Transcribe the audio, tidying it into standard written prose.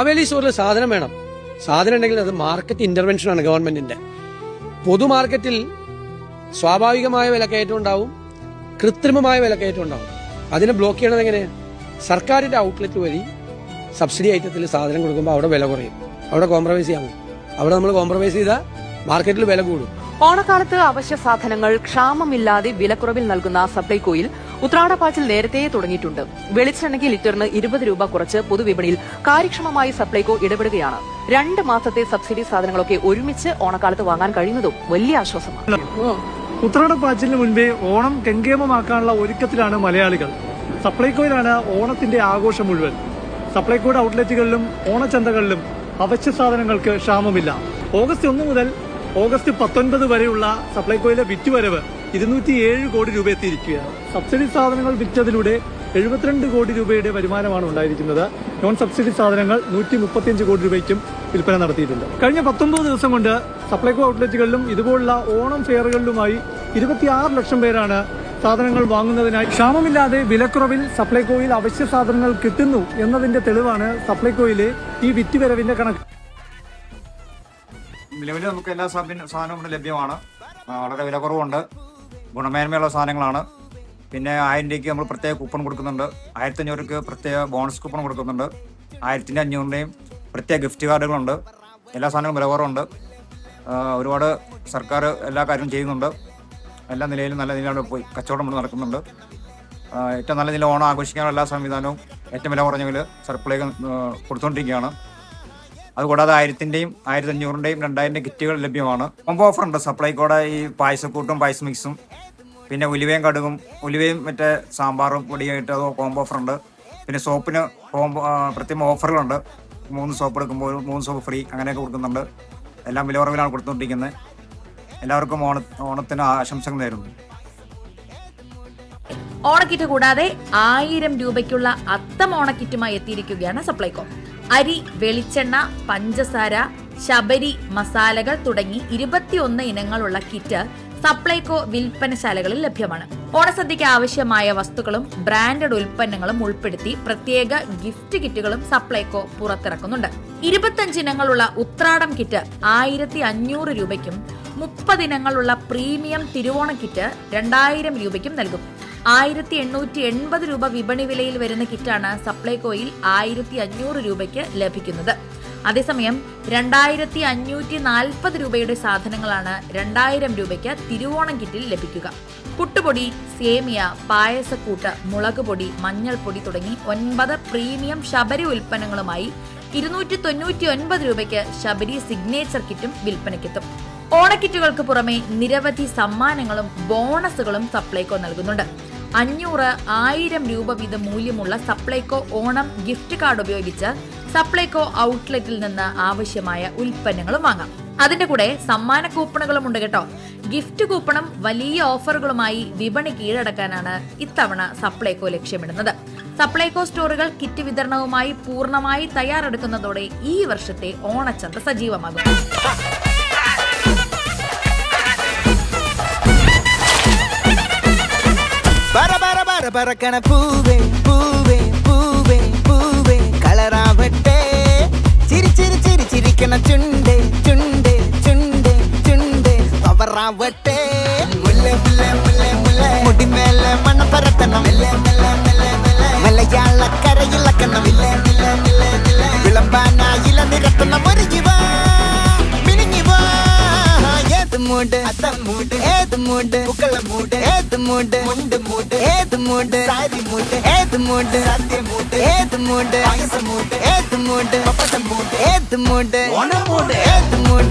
മാവേലി സ്റ്റോറിൽ സാധനം വേണം. സാധനം ഉണ്ടെങ്കിൽ അത് മാർക്കറ്റ് ഇന്റർവെൻഷനാണ് ഗവൺമെന്റിന്റെ. പൊതു മാർക്കറ്റിൽ സ്വാഭാവികമായ വിലക്കയറ്റം ഉണ്ടാവും, കൃത്രിമമായ വിലക്കയറ്റം ഉണ്ടാവും. അതിനെ ബ്ലോക്ക് ചെയ്യണത് എങ്ങനെ? സർക്കാരിന്റെ ഔട്ട്ലെറ്റ് വഴി സബ്സിഡി ഐറ്റത്തിൽ സാധനം കൊടുക്കുമ്പോൾ അവിടെ വില കുറയും, അവിടെ കോംപ്രമൈസ് ചെയ്യാമോ? അവിടെ നമ്മൾ കോംപ്രമൈസ് ചെയ്താൽ മാർക്കറ്റിൽ വില കൂടും. ഓണക്കാലത്ത് അവശ്യ സാധനങ്ങൾ ക്ഷാമമില്ലാതെ വിലക്കുറവിൽ നൽകുന്ന സപ്ലൈകോയിൽ ഉത്രാടപ്പാച്ചിൽ നേരത്തെ തുടങ്ങിയിട്ടുണ്ട്. വെളിച്ചെണ്ണയ്ക്ക് ലിറ്ററിന് 20 രൂപ കുറച്ച് പൊതുവിപണിയിൽ കാര്യക്ഷമമായി സപ്ലൈകോ ഇടപെടുകയാണ്. 2 മാസത്തെ സബ്സിഡി സാധനങ്ങളൊക്കെ ഒരുമിച്ച് ഓണക്കാലത്ത് വാങ്ങാൻ കഴിയുന്നതും വലിയ ആശ്വാസമാണ്. ഉത്രാടപ്പാച്ചിലിന് മുൻപേ ഓണം കെങ്കേമമാക്കാനുള്ള ഒരുക്കത്തിലാണ് മലയാളികൾ. സപ്ലൈകോയിലാണ് ഓണത്തിന്റെ ആഘോഷം മുഴുവൻ. സപ്ലൈകോയുടെ ഔട്ട്ലെറ്റുകളിലും ഓണച്ചന്തകളിലും അവശ്യ സാധനങ്ങൾക്ക് ക്ഷാമമില്ല. ഓഗസ്റ്റ് 1 മുതൽ ഓഗസ്റ്റ് 19 വരെയുള്ള സപ്ലൈകോയിലെ വിറ്റുവരവ് 207 കോടി രൂപ എത്തിയിരിക്കുകയാണ്. സബ്സിഡി സാധനങ്ങൾ വിറ്റതിലൂടെ 72 കോടി രൂപയുടെ വരുമാനമാണ് ഉണ്ടായിരിക്കുന്നത്. നോൺ സബ്സിഡി സാധനങ്ങൾ 135 കോടി രൂപയ്ക്കും വിൽപ്പന നടത്തിയിട്ടുണ്ട്. കഴിഞ്ഞ 19 ദിവസം കൊണ്ട് സപ്ലൈകോ ഔട്ട്ലെറ്റുകളിലും ഇതുപോലുള്ള ഓണം ഫെയറുകളിലുമായി 26 ലക്ഷം പേരാണ് സാധനങ്ങൾ വാങ്ങുന്നതിനായി. ക്ഷാമമില്ലാതെ വിലക്കുറവിൽ സപ്ലൈകോയിൽ അവശ്യ സാധനങ്ങൾ കിട്ടുന്നു എന്നതിന്റെ തെളിവാണ് സപ്ലൈകോയിലെ ഈ വിറ്റുവരവിന്റെ കണക്ക്. നിലവിൽ നമുക്ക് എല്ലാ സാധനവും ഇവിടെ ലഭ്യമാണ്. വളരെ വില കുറവുണ്ട്, ഗുണമേന്മയുള്ള സാധനങ്ങളാണ്. പിന്നെ 1000 രൂപയ്ക്ക് നമ്മൾ പ്രത്യേക കൂപ്പൺ കൊടുക്കുന്നുണ്ട്. 1500 രൂപയ്ക്ക് പ്രത്യേക ബോണസ് കൂപ്പൺ കൊടുക്കുന്നുണ്ട്. 1500-ന്റെയും പ്രത്യേക ഗിഫ്റ്റ് കാർഡുകളുണ്ട്. എല്ലാ സാധനങ്ങളും വില കുറവുണ്ട്. ഒരുപാട് സർക്കാർ എല്ലാ കാര്യവും ചെയ്യുന്നുണ്ട്. എല്ലാ നിലയിലും നല്ല നിലയിലാണ് പോയി കച്ചവടം ഇവിടെ നടക്കുന്നുണ്ട്. ഏറ്റവും നല്ല നില ഓണം ആഘോഷിക്കാനുള്ള എല്ലാ സംവിധാനവും ഏറ്റവും വില കുറഞ്ഞ വില സപ്ലൈകോ കൊടുത്തുകൊണ്ടിരിക്കുകയാണ്. അതുകൂടാതെ 1000-ന്റെയും 1500-ന്റെയും 2000-ന്റെ കിറ്റുകൾ ലഭ്യമാണ്. കോംബോ ഓഫർ ഉണ്ട് സപ്ലൈകോടെ. ഈ പായസക്കൂട്ടും പായസ മിക്സും പിന്നെ ഉലുവയും കടുകും ഉലുവയും മറ്റേ സാമ്പാറും പൊടിയായിട്ട് അത് കോംബോ ഓഫർ ഉണ്ട്. പിന്നെ സോപ്പിന് പ്രത്യേക ഓഫറുകളുണ്ട്. 3 സോപ്പ് എടുക്കുമ്പോൾ 3 സോപ്പ് ഫ്രീ അങ്ങനെയൊക്കെ കൊടുക്കുന്നുണ്ട്. എല്ലാം വില കുറവിലാണ് കൊടുത്തുകൊണ്ടിരിക്കുന്നത്. എല്ലാവർക്കും ഓണത്തിന് ആശംസകൾ നേരുന്നു. ഓണക്കിറ്റ് കൂടാതെ 1000 രൂപയ്ക്കുള്ള അത്തം ഓണക്കിറ്റുമായി എത്തിയിരിക്കുകയാണ് സപ്ലൈകോ. അരി, വെളിച്ചെണ്ണ, പഞ്ചസാര, ശബരി മസാലകൾ തുടങ്ങി 21 ഇനങ്ങളുള്ള കിറ്റ് സപ്ലൈകോ വിൽപ്പനശാലകളിൽ ലഭ്യമാണ്. ഓണസദ്യയ്ക്ക് ആവശ്യമായ വസ്തുക്കളും ബ്രാൻഡഡ് ഉൽപ്പന്നങ്ങളും ഉൾപ്പെടുത്തി പ്രത്യേക ഗിഫ്റ്റ് കിറ്റുകളും സപ്ലൈകോ പുറത്തിറക്കുന്നുണ്ട്. 25 ഇനങ്ങളുള്ള ഉത്രാടം കിറ്റ് 1500 രൂപയ്ക്കും 30 ഇനങ്ങളുള്ള പ്രീമിയം തിരുവോണ കിറ്റ് 2000 രൂപയ്ക്കും നൽകും. 1880 രൂപ വിപണി വിലയിൽ വരുന്ന കിറ്റാണ് സപ്ലൈകോയിൽ 1500 രൂപയ്ക്ക് ലഭിക്കുന്നത്. അതേസമയം 2540 രൂപയുടെ സാധനങ്ങളാണ് 2000 രൂപയ്ക്ക് തിരുവോണം കിറ്റിൽ ലഭിക്കുക. പുട്ടുപൊടി, സേമിയ, പായസക്കൂട്ട്, മുളക് പൊടി, മഞ്ഞൾപ്പൊടി തുടങ്ങി 9 പ്രീമിയം ശബരി ഉൽപ്പന്നങ്ങളുമായി 299 രൂപയ്ക്ക് ശബരി സിഗ്നേച്ചർ കിറ്റും വിൽപ്പനയ്ക്കെത്തും. ഓണക്കിറ്റുകൾക്ക് പുറമെ നിരവധി സമ്മാനങ്ങളും ബോണസുകളും സപ്ലൈകോ നൽകുന്നുണ്ട്. 500, 1000 രൂപ വീതം മൂല്യമുള്ള സപ്ലൈകോ ഓണം ഗിഫ്റ്റ് കാർഡ് ഉപയോഗിച്ച് സപ്ലൈകോ ഔട്ട്ലെറ്റിൽ നിന്ന് ആവശ്യമായ ഉൽപ്പന്നങ്ങളും വാങ്ങാം. അതിന്റെ കൂടെ സമ്മാന കൂപ്പണുകളും ഉണ്ട് കേട്ടോ. ഗിഫ്റ്റ് കൂപ്പണും വലിയ ഓഫറുകളുമായി വിപണി കീഴടക്കാനാണ് ഇത്തവണ സപ്ലൈകോ ലക്ഷ്യമിടുന്നത്. സപ്ലൈകോ സ്റ്റോറുകൾ കിറ്റ് വിതരണവുമായി പൂർണ്ണമായി തയ്യാറെടുക്കുന്നതോടെ ഈ വർഷത്തെ ഓണച്ചന്ത സജീവമാകും. പറക്കണ പൂവേ പൂവേ പൂവേ പൂവേ കളറാവട്ടെ. ചിരി ചിരി ചിരി ചിരിക്കണ ചുണ്ടേ ചുണ്ടേ ചുണ്ടേ ചുണ്ടേ പവറാവട്ടെ. മുല്ലേ മുല്ലേ മുല്ലേ മുല്ലേ മുടിമേലെ മണ്ണ പരത്തണം. മലയാള കരയിളക്കണം. വിളമ്പാനായില നിരത്തണം. ഒരുങ്ങിവാ മിനിങ്ങിവാ. ഏത് മൂട് അത്തം മൂട് ഏത് മൂട് പുക്കള മൂട് ഏത് മൂട് മുണ്ട് മൂട് ഏത് മൂട് സാരി മൂട് ഏത് മൂട് സദ്യ മൂട് ഏത് മൂട് പായസ മൂട് ഏത് മൂട് പപ്പടം മൂട് ഏത് മൂട് ഓണം മൂട് ഏത് മൂട്